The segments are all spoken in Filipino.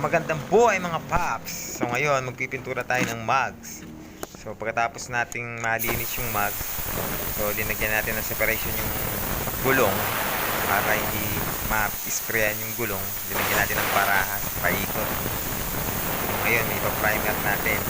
magandang buhay mga paps. So ngayon magpipintura tayo ng mugs. So pagkatapos nating malinis yung mugs, so linagyan natin ng separation yung gulong para hindi ma-sprayan yung gulong. Linagyan natin ng parahas, paikot. So ngayon ipa-primer natin.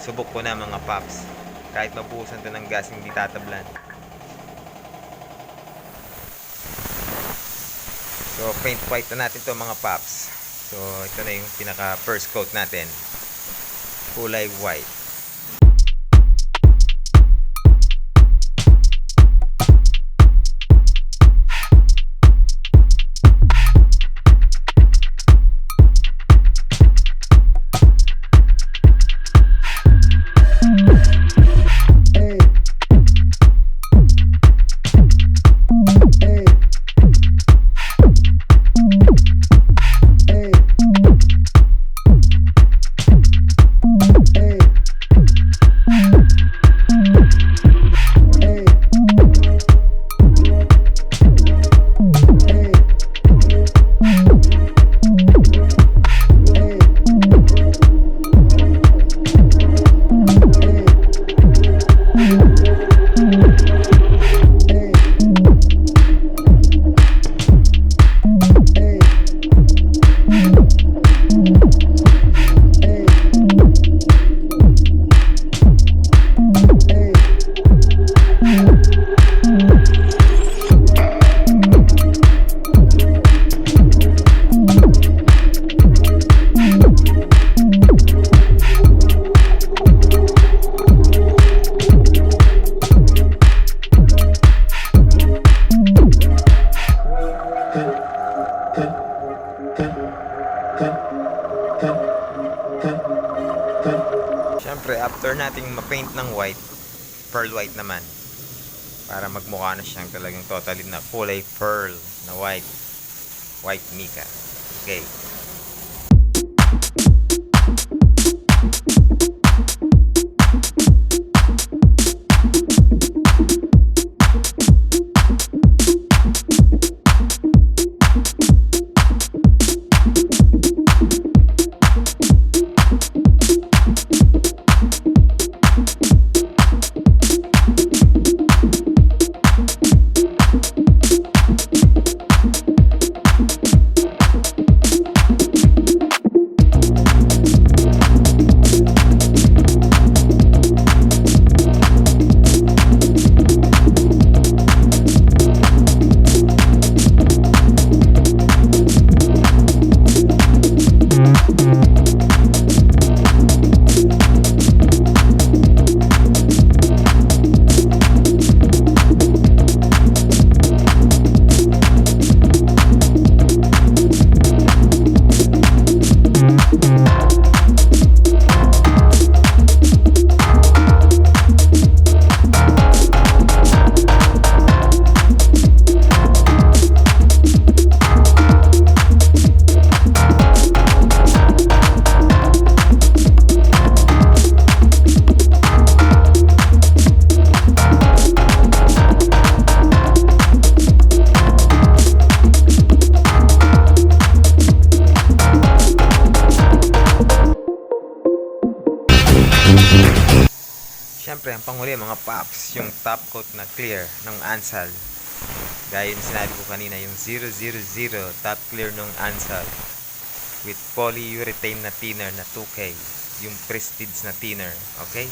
Subok ko na mga paps. Kahit mabuhusan to ng gas, hindi tatablan. So paint white na natin to mga paps. So ito na yung pinaka first coat natin. Kulay white. Hey. nating ma-paint ng white, pearl white naman, para magmukha na siyang talagang totally na kulay pearl na white mica. Okay. Siyempre, ang panghuli mga paps, yung top coat na clear ng anzhal. Gaya yung sinabi ko kanina, yung 000 top clear ng anzhal with polyurethane na thinner na 2K, yung prestige na thinner. Okay?